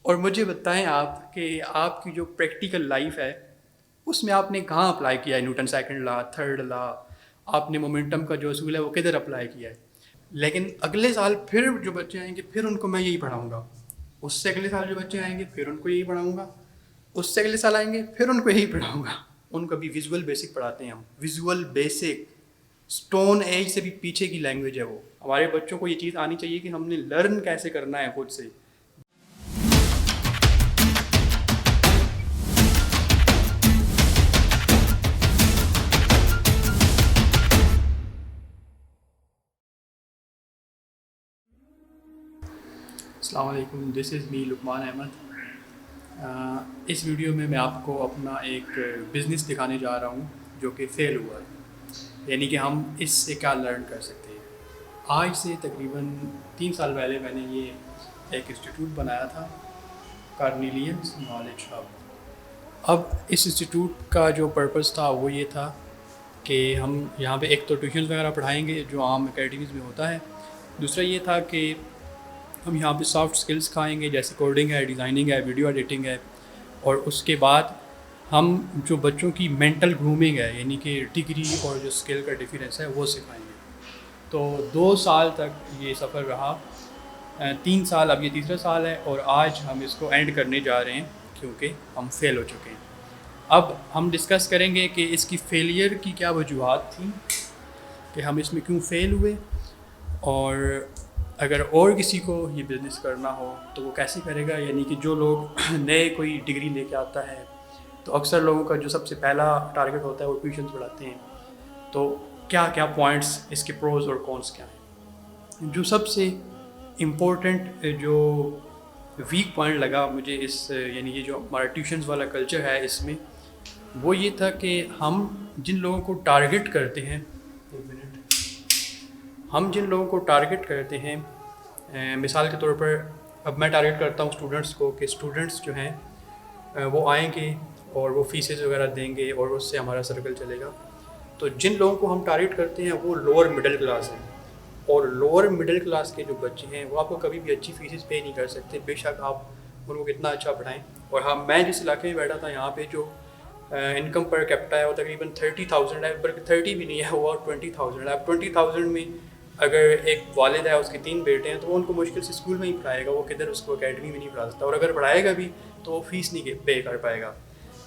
اور مجھے بتائیں آپ کہ آپ کی جو پریکٹیکل لائف ہے اس میں آپ نے کہاں اپلائی کیا ہے Newton second law, third law, آپ نے مومنٹم کا جو اصول ہے وہ کدھر اپلائی کیا ہے؟ لیکن اگلے سال پھر جو بچے آئیں گے پھر ان کو میں یہی پڑھاؤں گا، اس سے اگلے سال جو بچے آئیں گے پھر ان کو یہی پڑھاؤں گا، اس سے اگلے سال آئیں گے پھر ان کو یہی پڑھاؤں گا. ان کو بھی ویژول بیسک پڑھاتے ہیں ہم، ویژول بیسک، اسٹون ایج سے بھی پیچھے کی لینگویج ہے وہ. ہمارے بچوں کو یہ چیز آنی چاہیے کہ ہم نے لرن کیسے کرنا ہے خود سے. السلام علیکم، دس از می لقمان احمد. اس ویڈیو میں آپ کو اپنا ایک بزنس دکھانے جا رہا ہوں جو کہ فیل ہوا ہے، یعنی کہ ہم اس سے کیا لرن کر سکتے ہیں. آج سے تقریباً 3 سال پہلے میں نے یہ ایک انسٹیٹیوٹ بنایا تھا، کارنیلینس نالج ہب. اب اس انسٹیٹیوٹ کا جو پرپس تھا وہ یہ تھا کہ ہم یہاں پہ ایک تو ٹیوشنز وغیرہ پڑھائیں گے جو عام اکیڈمیز میں ہوتا ہے، دوسرا یہ تھا کہ ہم یہاں پہ سافٹ سکلز کھائیں گے جیسے کوڈنگ ہے، ڈیزائننگ ہے، ویڈیو ایڈیٹنگ ہے، اور اس کے بعد ہم جو بچوں کی مینٹل گرومنگ ہے یعنی کہ ڈگری اور جو اسکل کا ڈیفرینس ہے وہ سکھائیں گے. تو 2 سال تک یہ سفر رہا، 3 سال، اب یہ تیسرا سال ہے اور آج ہم اس کو اینڈ کرنے جا رہے ہیں کیونکہ ہم فیل ہو چکے ہیں. اب ہم ڈسکس کریں گے کہ اس کی فیلئر کی کیا وجوہات تھیں کہ ہم اس میں کیوں فیل ہوئے، اور اگر اور کسی کو یہ بزنس کرنا ہو تو وہ کیسے کرے گا. یعنی کہ جو لوگ نئے کوئی ڈگری لے کے آتا ہے تو اکثر لوگوں کا جو سب سے پہلا ٹارگیٹ ہوتا ہے وہ ٹیوشنز پڑھاتے ہیں، تو کیا کیا پوائنٹس اس کے پروز اور کونس کیا ہیں. جو سب سے امپورٹنٹ جو ویک پوائنٹ لگا مجھے اس، یعنی یہ جو ہمارا ٹیوشنز والا کلچر ہے اس میں، وہ یہ تھا کہ ہم جن لوگوں کو ٹارگیٹ کرتے ہیں، ہم جن لوگوں کو ٹارگیٹ کرتے ہیں، مثال کے طور پر اب میں ٹارگیٹ کرتا ہوں اسٹوڈنٹس کو کہ اسٹوڈنٹس جو ہیں وہ آئیں گے اور وہ فیسز وغیرہ دیں گے اور اس سے ہمارا سرکل چلے گا. تو جن لوگوں کو ہم ٹارگیٹ کرتے ہیں وہ لوور مڈل کلاس ہیں، اور لوور مڈل کلاس کے جو بچے ہیں وہ آپ کو کبھی بھی اچھی فیسز پے نہیں کر سکتے، بے شک آپ ان کو کتنا اچھا پڑھائیں. اور ہاں، میں جس علاقے میں بیٹھا تھا یہاں پہ جو انکم پر کیپٹا ہے وہ تقریباً 30,000 ہے، بلکہ 30 بھی نہیں ہے، وہ 20,000 ہے. اب 20,000 میں اگر ایک والد ہے، اس کے 3 بیٹے ہیں، تو وہ ان کو مشکل سے اسکول میں ہی پڑھائے گا، وہ کدھر اس کو اکیڈمی میں نہیں پڑھا سکتا، اور اگر پڑھائے گا بھی تو وہ فیس نہیں پے کر پائے گا.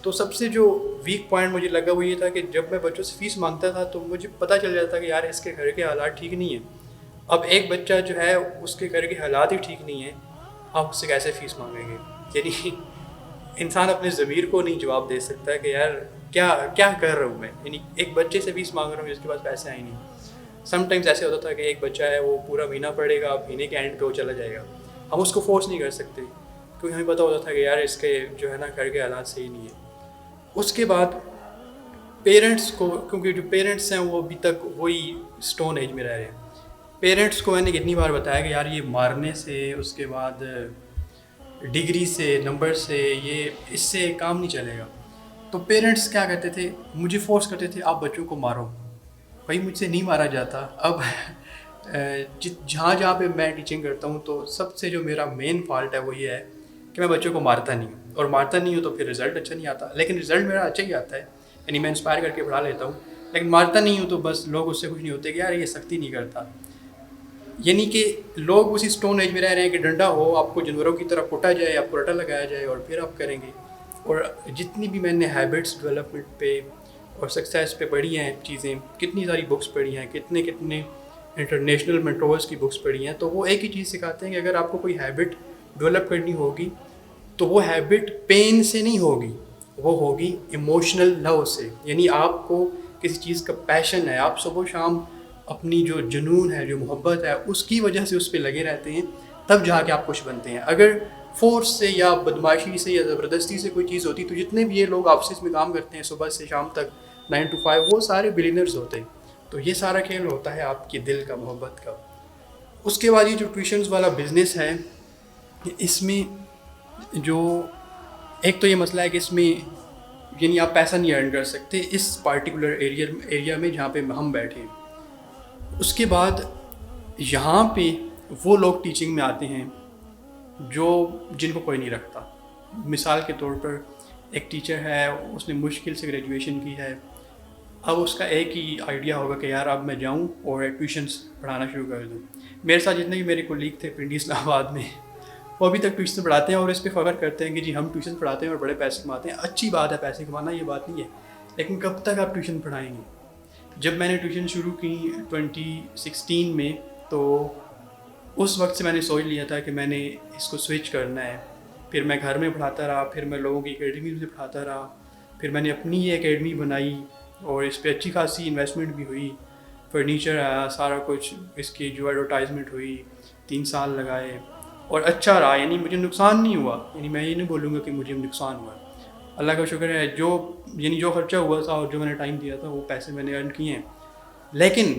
تو سب سے جو ویک پوائنٹ مجھے لگا وہ یہ تھا کہ جب میں بچوں سے فیس مانگتا تھا تو مجھے پتہ چل جاتا تھا کہ یار اس کے گھر کے حالات ٹھیک نہیں ہیں. اب ایک بچہ جو ہے اس کے گھر کے حالات ہی ٹھیک نہیں ہیں، آپ اس سے کیسے فیس مانگیں گے؟ یعنی انسان اپنے ضمیر کو نہیں جواب دے سکتا ہے کہ یار کیا کر رہا ہوں میں. یعنی ایک بچے سے فیس مانگ رہا ہوں جس کے پاس پیسے آئے نہیں. سم ٹائمز ایسے ہوتا تھا کہ ایک بچہ ہے وہ پورا مہینہ پڑھے گا، مہینے کے اینڈ پہ وہ چلا جائے گا، ہم اس کو فورس نہیں کر سکتے کیونکہ ہمیں پتہ ہوتا تھا کہ یار اس کے جو ہے نا گھر کے حالات صحیح نہیں ہیں. اس کے بعد پیرنٹس کو، کیونکہ جو پیرنٹس ہیں وہ ابھی تک وہی اسٹون ایج میں رہ رہے ہیں، پیرنٹس کو میں نے کتنی بار بتایا کہ یار یہ مارنے سے، اس کے بعد ڈگری سے، نمبر سے، یہ اس سے کام نہیں چلے گا. تو پیرنٹس کیا کہتے تھے، مجھے فورس کرتے تھے آپ بچوں کو مارو. بھائی مجھ سے نہیں مارا جاتا. اب جہاں پہ میں ٹیچنگ کرتا ہوں تو سب سے جو میرا مین فالٹ ہے وہ یہ ہے کہ میں بچوں کو مارتا نہیں ہوں، اور مارتا نہیں ہوں تو پھر رزلٹ اچھا نہیں آتا. لیکن رزلٹ میرا اچھا ہی آتا ہے، یعنی میں انسپائر کر کے پڑھا لیتا ہوں، لیکن مارتا نہیں ہوں تو بس لوگ اس سے خوش نہیں ہوتے کہ یار یہ سختی نہیں کرتا. یعنی کہ لوگ اسی اسٹون ایج میں رہ رہے ہیں کہ ڈنڈا ہو، آپ کو جانوروں کی طرح کوٹا جائے، آپ کو رٹا لگایا جائے اور پھر آپ کریں گے. اور جتنی بھی میں نے ہیبٹس ڈیولپمنٹ پہ اور سکسیس پہ پڑھی ہیں چیزیں، کتنی ساری بکس پڑھی ہیں، کتنے انٹرنیشنل مینٹورس کی بکس پڑھی ہیں، تو وہ ایک ہی چیز سکھاتے ہیں کہ اگر آپ کو کوئی ہیبٹ ڈیولپ کرنی ہوگی تو وہ ہیبٹ پین سے نہیں ہوگی، وہ ہوگی ایموشنل لو سے. یعنی آپ کو کسی چیز کا پیشن ہے، آپ صبح و شام اپنی جو جنون ہے، جو محبت ہے، اس کی وجہ سے اس پہ لگے رہتے ہیں، تب جا کے آپ کچھ بنتے ہیں. اگر فورس سے یا بدماشی سے یا زبردستی سے کوئی چیز ہوتی تو جتنے بھی یہ لوگ آفسز میں کام کرتے ہیں صبح سے شام تک 9 to 5، وہ سارے بلینرز ہوتے ہیں. تو یہ سارا کھیل ہوتا ہے آپ کے دل کا، محبت کا. اس کے بعد یہ جو ٹیوشنز والا بزنس ہے، اس میں جو ایک تو یہ مسئلہ ہے کہ اس میں یعنی آپ پیسہ نہیں ارن کر سکتے اس پارٹیکولر ایریا میں جہاں پہ ہم بیٹھے ہیں. اس کے بعد یہاں پہ وہ لوگ ٹیچنگ میں آتے ہیں جن کو کوئی نہیں رکھتا. مثال کے طور پر ایک ٹیچر ہے, اس نے مشکل سے گریجویشن کی ہے, اب اس کا ایک ہی آئیڈیا ہوگا کہ یار اب میں جاؤں اور ٹیوشنس پڑھانا شروع کر دوں. میرے ساتھ جتنے بھی میرے کولیگ تھے پنڈی اسلام آباد میں, وہ ابھی تک ٹیوشن پڑھاتے ہیں اور اس پہ فخر کرتے ہیں کہ جی ہم ٹیوشن پڑھاتے ہیں اور بڑے پیسے کماتے ہیں. اچھی بات ہے پیسے کمانا, یہ بات نہیں ہے, لیکن کب تک آپ ٹیوشن پڑھائیں گے؟ جب میں نے ٹیوشن شروع کی 2016 میں, تو اس وقت سے میں نے سوچ لیا تھا کہ میں نے اس کو سوئچ کرنا ہے. پھر میں گھر میں پڑھاتا رہا, پھر میں لوگوں کی اکیڈمی میں پڑھاتا رہا, پھر میں نے اپنی یہ اکیڈمی بنائی اور اس پہ اچھی خاصی انویسٹمنٹ بھی ہوئی, فرنیچر آیا, سارا کچھ, اس کی جو ایڈورٹائزمنٹ ہوئی, 3 سال لگائے اور اچھا رہا. یعنی مجھے نقصان نہیں ہوا, یعنی میں یہ نہیں بولوں گا کہ مجھے نقصان ہوا. اللہ کا شکر ہے, جو خرچہ ہوا تھا اور جو میں نے ٹائم دیا تھا وہ پیسے میں نے ارن کیے ہیں. لیکن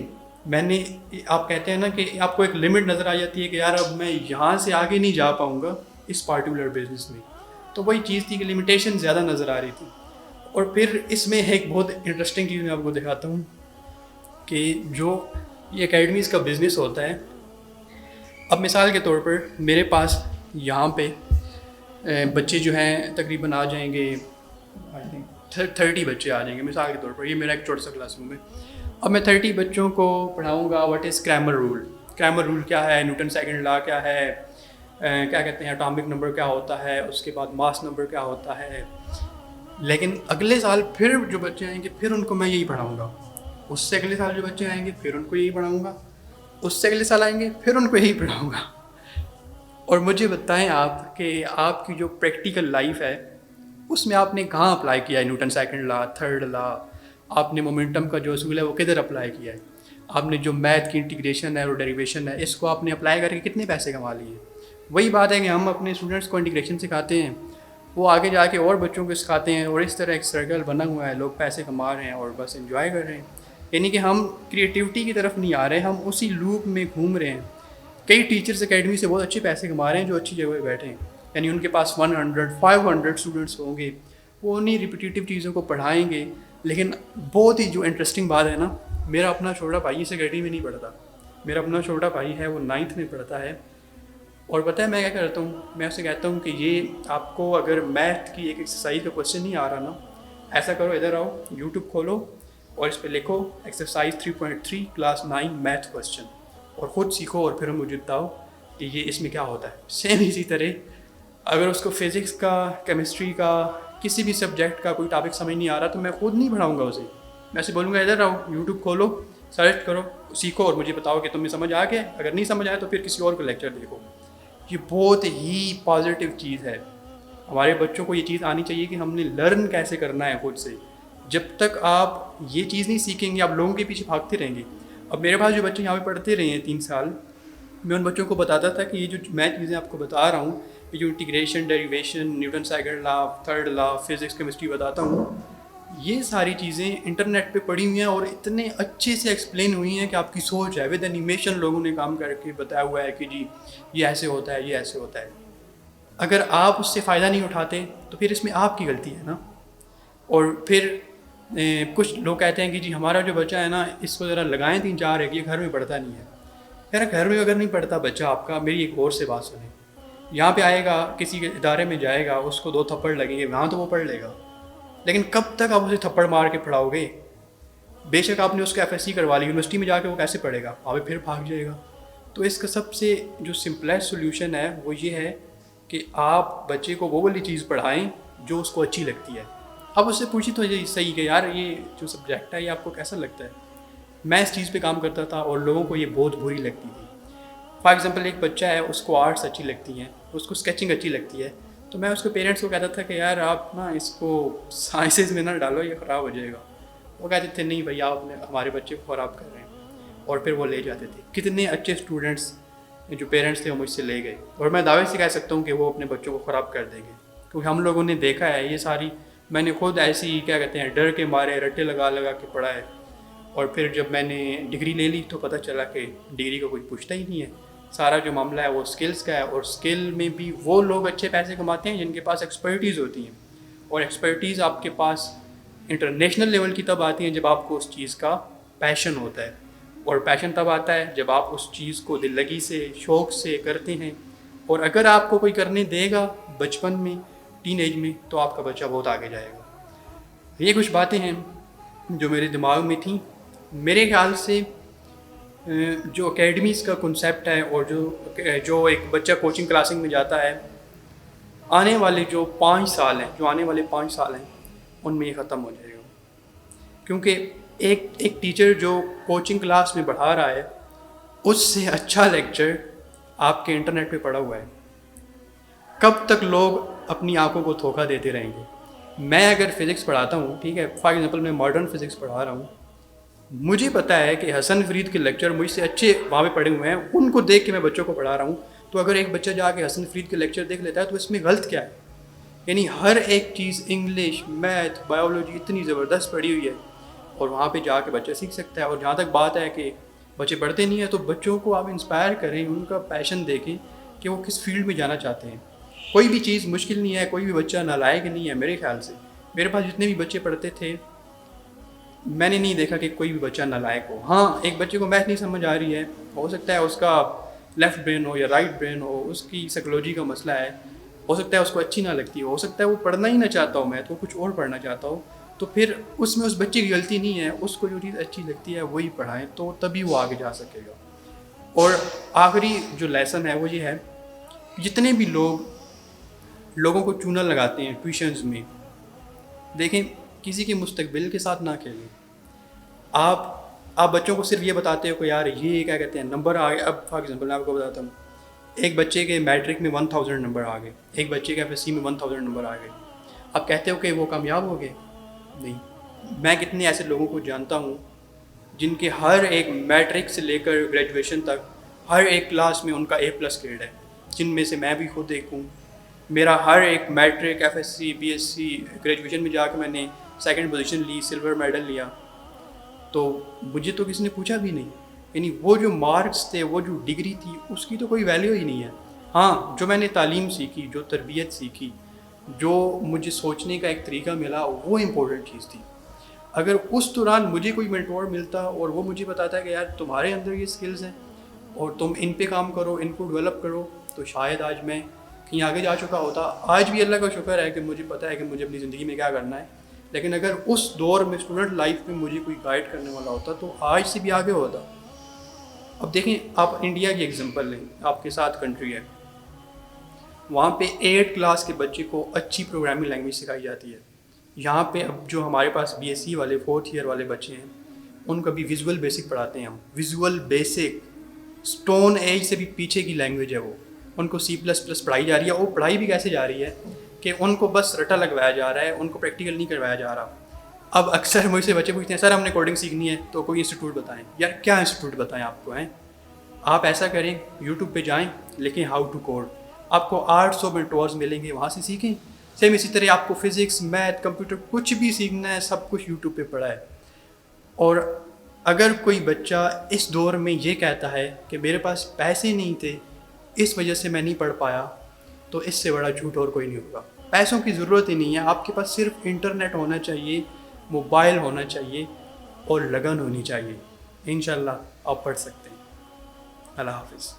میں نے, آپ کہتے ہیں نا کہ آپ کو ایک لمٹ نظر آ جاتی ہے کہ یار اب میں یہاں سے آگے نہیں جا پاؤں گا اس پارٹیکولر بزنس میں. تو وہی چیز تھی کہ لمیٹیشن زیادہ نظر آ رہی تھی. اور پھر اس میں ایک بہت انٹرسٹنگ چیز میں آپ کو دکھاتا ہوں کہ جو یہ اکیڈمیز کا بزنس ہوتا ہے. اب مثال کے طور پر میرے پاس یہاں پہ بچے جو ہیں تقریباً آ جائیں گے, 30 بچے آ جائیں گے مثال کے طور پر. یہ میرا ایک چھوٹا سا کلاس روم ہے. اب میں 30 بچوں کو پڑھاؤں گا what is grammar rule. Grammar rule کیا ہے, نیوٹن سیکنڈ لا کیا ہے, کیا کہتے ہیں اٹامک نمبر کیا ہوتا ہے, اس کے بعد ماس نمبر کیا ہوتا ہے. لیکن اگلے سال پھر جو بچے آئیں گے پھر ان کو میں یہی پڑھاؤں گا. اس سے اگلے سال جو بچے آئیں گے پھر ان کو یہی پڑھاؤں گا. اس سے اگلے سال آئیں گے پھر ان کو یہی پڑھاؤں گا. اور مجھے بتائیں آپ کہ آپ کی جو پریکٹیکل لائف ہے اس میں آپ نے کہاں اپلائی کیا ہے Newton second law, third law. آپ نے مومنٹم کا جو اصول ہے وہ کدھر اپلائی کیا ہے. آپ نے جو میتھ کی انٹیگریشن ہے اور ڈیریویشن ہے اس کو آپ نے اپلائی کر کے کتنے پیسے کما لیے. وہی بات ہے کہ ہم اپنے اسٹوڈنٹس کو انٹیگریشن سکھاتے ہیں, وہ آگے جا کے اور بچوں کو سکھاتے ہیں, اور اس طرح ایک سرکل بنا ہوا ہے, لوگ پیسے کما رہے ہیں اور بس انجوائے کر رہے ہیں. یعنی کہ ہم کریٹیوٹی کی طرف نہیں آ رہے, ہم اسی لوپ میں گھوم رہے ہیں. کئی ٹیچرس اکیڈمی سے بہت اچھے پیسے کما رہے ہیں جو اچھی جگہ پہ بیٹھے ہیں, یعنی ان کے پاس 100-500 اسٹوڈنٹس ہوں گے, وہ انہیں ریپیٹیو چیزوں کو پڑھائیں گے. لیکن بہت ہی جو انٹرسٹنگ بات ہے نا, میرا اپنا چھوٹا بھائی اس اکیڈمی میں نہیں پڑھتا. میرا اپنا چھوٹا بھائی ہے, وہ 9th میں پڑھتا ہے. اور پتہ ہے میں کیا کرتا ہوں, میں اسے کہتا ہوں کہ یہ آپ کو اگر میتھ کی ایک ایکسرسائز کا کوشچن نہیں آ رہا نا, ایسا کرو, ادھر آؤ, یوٹیوب کھولو اور اس پہ لکھو ایکسرسائز 3.3 کلاس 9 میتھ کوشچن, اور خود سیکھو اور پھر مجھے بتاؤ کہ یہ اس میں کیا ہوتا ہے. سیم اسی طرح اگر اس کو فزکس کا, کیمسٹری کا, کسی بھی سبجیکٹ کا کوئی ٹاپک سمجھ نہیں آ رہا تو میں خود نہیں پڑھاؤں گا اسے. میں اسے بولوں گا ادھر آؤ, یوٹیوب کھولو, سرچ کرو, سیکھو اور مجھے بتاؤ کہ تمہیں سمجھ آ گیا. اگر نہیں سمجھ آئے تو پھر کسی اور کو لیکچر دیکھو. یہ بہت ہی پازیٹیو چیز ہے. ہمارے بچوں کو یہ چیز آنی چاہیے کہ ہم نے لرن کیسے کرنا ہے خود سے. جب تک آپ یہ چیز نہیں سیکھیں گے آپ لوگوں کے پیچھے بھاگتے رہیں گے. اب میرے پاس جو بچے یہاں پہ پڑھتے رہے ہیں 3 سال, میں ان بچوں کو بتاتا تھا کہ یہ جو میں چیزیں آپ کو بتا رہا ہوں, یہ جو integration, derivation, Newton second law, third law, physics, chemistry بتاتا ہوں, یہ ساری چیزیں انٹرنیٹ پہ پڑھی ہوئی ہیں اور اتنے اچھے سے ایکسپلین ہوئی ہیں کہ آپ کی سوچ ہے, ود اینیمیشن لوگوں نے کام کر کے بتایا ہوا ہے کہ جی یہ ایسے ہوتا ہے, یہ ایسے ہوتا ہے. اگر آپ اس سے فائدہ نہیں اٹھاتے تو پھر اس میں آپ کی غلطی ہے نا. اور پھر کچھ لوگ کہتے ہیں کہ جی ہمارا جو بچہ ہے نا اس کو ذرا لگائیں 3-4 ایک, یہ گھر میں پڑھتا نہیں ہے. یار گھر میں اگر نہیں پڑھتا بچہ آپ کا, میری ایک اور سے بات سنیں, یہاں پہ آئے گا, کسی کے ادارے میں جائے گا, اس کو 2 تھپڑ لگیں گے, وہاں تو وہ پڑھ لے گا. لیکن کب تک آپ اسے تھپڑ مار کے پڑھاؤ گے؟ بے شک آپ نے اس کا FSC کروا لی, یونیورسٹی میں جا کے وہ کیسے پڑھے گا, وہاں پہ پھر بھاگ جائے گا. تو اس کا سب سے جو سمپلیسٹ سولوشن ہے وہ یہ ہے کہ آپ بچے کو وہ والی چیز پڑھائیں جو اس کو اچھی لگتی ہے. آپ اس سے پوچھیں تو یہ صحیح کہ یار یہ جو سبجیکٹ ہے یہ آپ کو کیسا لگتا ہے. میں اس چیز پہ کام کرتا تھا اور لوگوں کو یہ بہت بری لگتی تھی. فار ایگزامپل ایک بچہ ہے, اس کو آرٹس اچھی لگتی ہیں, اس کو اسکیچنگ اچھی لگتی ہے, تو میں اس کو پیرنٹس کو کہتا تھا کہ یار آپ نا اس کو سائنسز میں نہ ڈالو, یہ خراب ہو جائے گا. وہ کہتے تھے نہیں بھائی آپ ہمارے بچے کو خراب کر رہے ہیں, اور پھر وہ لے جاتے تھے. کتنے اچھے اسٹوڈنٹس جو پیرنٹس تھے وہ مجھ سے لے گئے, اور میں دعوے سے کہہ سکتا ہوں کہ وہ اپنے بچوں کو خراب کر دیں گے, کیونکہ ہم لوگوں نے دیکھا ہے یہ ساری. میں نے خود ایسی کیا کہتے ہیں ڈر کے مارے رٹے لگا کے پڑھا ہے, اور پھر جب میں نے ڈگری لے لی تو پتہ چلا کہ ڈگری کا کوئی پوچھتا ہی نہیں ہے. سارا جو معاملہ ہے وہ اسکلس کا ہے, اور اسکل میں بھی وہ لوگ اچھے پیسے کماتے ہیں جن کے پاس ایکسپرٹیز ہوتی ہیں. اور ایکسپرٹیز آپ کے پاس انٹرنیشنل لیول کی تب آتی ہیں جب آپ کو اس چیز کا پیشن ہوتا ہے, اور پیشن تب آتا ہے جب آپ اس چیز کو دل لگی سے, شوق سے کرتے ہیں, اور اگر آپ کو کوئی کرنے دے گا بچپن میں ٹین ایج میں تو آپ کا بچہ بہت آگے جائے گا۔ یہ کچھ باتیں ہیں جو میرے دماغ میں تھیں۔ میرے خیال سے جو اکیڈمیز کا کنسیپٹ ہے اور جو ایک بچہ کوچنگ کلاسنگ میں جاتا ہے، آنے والے جو 5 سال ہیں ان میں یہ ختم ہو جائے گا، کیونکہ ایک ٹیچر جو کوچنگ کلاس میں پڑھا رہا ہے اس سے اچھا لیکچر آپ کے انٹرنیٹ پہ پڑا ہوا ہے۔ کب تک لوگ اپنی آنکھوں کو دھوکہ دیتے رہیں گے؟ میں اگر فزکس پڑھاتا ہوں، ٹھیک ہے، فار ایگزامپل میں ماڈرن فزکس پڑھا رہا ہوں، مجھے پتہ ہے کہ حسن فرید کے لیکچر مجھ سے اچھے وہاں پہ پڑھے ہوئے ہیں، ان کو دیکھ کے میں بچوں کو پڑھا رہا ہوں۔ تو اگر ایک بچہ جا کے حسن فرید کے لیکچر دیکھ لیتا ہے تو اس میں غلط کیا ہے؟ یعنی ہر ایک چیز انگلش، میتھ، بایولوجی اتنی زبردست پڑھی ہوئی ہے اور وہاں پہ جا کے بچہ سیکھ سکتا ہے۔ اور جہاں تک بات ہے کہ بچے پڑھتے نہیں ہیں، تو بچوں کو آپ انسپائر کریں، ان کا پیشن دیکھیں کہ وہ کس فیلڈ میں جانا چاہتے ہیں۔ کوئی بھی چیز مشکل نہیں ہے، کوئی بھی بچہ نالائق نہیں ہے میرے خیال سے۔ میرے پاس جتنے بھی بچے پڑھتے تھے میں نے نہیں دیکھا کہ کوئی بھی بچہ نالائق ہو۔ ہاں، ایک بچے کو میتھ نہیں سمجھ آ رہی ہے، ہو سکتا ہے اس کا لیفٹ برین ہو یا رائٹ برین ہو، اس کی سائیکولوجی کا مسئلہ ہے، ہو سکتا ہے اس کو اچھی نہ لگتی ہو سکتا ہے وہ پڑھنا ہی نہ چاہتا ہو میتھ، وہ کچھ اور پڑھنا چاہتا ہو، تو پھر اس میں اس بچے کی غلطی نہیں ہے، اس کو جو چیز اچھی لگتی ہے وہی پڑھائیں، تو تبھی وہ آگے جا سکے گا۔ اور آخری جو لیسن ہے وہ یہ ہے، جتنے بھی لوگوں کو چونا لگاتے ہیں ٹیوشنز میں، دیکھیں کسی کے مستقبل کے ساتھ نہ کھیلیں۔ آپ بچوں کو صرف یہ بتاتے ہو کہ یار یہ کیا کہتے ہیں نمبر آ گئے۔ اب فار ایگزامپل میں آپ کو بتاتا ہوں، ایک بچے کے میٹرک میں 1000 نمبر آ گئے، ایک بچے کے FSC میں 1000 نمبر آ گئے، آپ کہتے ہو کہ وہ کامیاب ہو گئے؟ نہیں۔ میں کتنے ایسے لوگوں کو جانتا ہوں جن کے ہر ایک میٹرک سے لے کر گریجویشن تک ہر ایک کلاس میں ان کا A+ گریڈ ہے، جن میں سے میں بھی خود ایک ہوں۔ میرا ہر ایک میٹرک، FSC، BSc، گریجویشن میں جا کے میں نے 2nd پوزیشن لی، سلور میڈل لیا، تو مجھے تو کسی نے پوچھا بھی نہیں۔ یعنی وہ جو مارکس تھے، وہ جو ڈگری تھی، اس کی تو کوئی ویلیو ہی نہیں ہے۔ ہاں، جو میں نے تعلیم سیکھی، جو تربیت سیکھی، جو مجھے سوچنے کا ایک طریقہ ملا، وہ امپورٹنٹ چیز تھی۔ اگر اس دوران مجھے کوئی مینٹور ملتا اور وہ مجھے بتاتا کہ یار تمہارے اندر یہ سکلز ہیں اور تم ان پہ کام کرو، ان کو ڈیولپ کرو، تو شاید آج میں کہیں آگے جا چکا ہوتا۔ آج بھی اللہ کا شکر ہے کہ مجھے پتہ ہے کہ مجھے اپنی زندگی میں کیا کرنا ہے، لیکن اگر اس دور میں اسٹوڈنٹ لائف میں مجھے کوئی گائیڈ کرنے والا ہوتا تو آج سے بھی آگے ہوتا۔ اب دیکھیں، آپ انڈیا کی ایگزامپل لیں، آپ کے ساتھ کنٹری ہے، وہاں پہ 8 کلاس کے بچے کو اچھی پروگرامنگ لینگویج سکھائی جاتی ہے۔ یہاں پہ اب جو ہمارے پاس BSc والے 4th ایئر والے بچے ہیں، ان کو بھی ویژول بیسک پڑھاتے ہیں ہم، ویژول بیسک، اسٹون ایج سے بھی پیچھے کی لینگویج ہے وہ، ان کو C++ پڑھائی جا رہی ہے۔ وہ پڑھائی بھی کیسے جا رہی ہے کہ ان کو بس رٹا لگوایا جا رہا ہے، ان کو پریکٹیکل نہیں کروایا جا رہا۔ اب اکثر مجھ سے بچے پوچھتے ہیں سر ہم نے کوڈنگ سیکھنی ہے تو کوئی انسٹیٹیوٹ بتائیں۔ یار کیا انسٹیٹیوٹ بتائیں آپ کو؟ آپ ایسا کریں، یوٹیوب پہ جائیں، لکھیں ہاؤ ٹو کوڈ، آپ کو 800 مینٹورز ملیں گے، وہاں سے سیکھیں۔ سیم اسی طرح آپ کو فزکس، میتھ، کمپیوٹر کچھ بھی سیکھنا ہے، سب کچھ یوٹیوب پہ پڑھا ہے۔ اور اگر کوئی بچہ اس دور میں یہ کہتا ہے کہ میرے پاس پیسے نہیں تھے اس وجہ سے میں نہیں پڑھ پایا، تو اس سے بڑا جھوٹ اور کوئی نہیں ہوگا۔ پیسوں کی ضرورت ہی نہیں ہے، آپ کے پاس صرف انٹرنیٹ ہونا چاہیے، موبائل ہونا چاہیے اور لگن ہونی چاہیے، انشاءاللہ آپ پڑھ سکتے ہیں۔ اللہ حافظ۔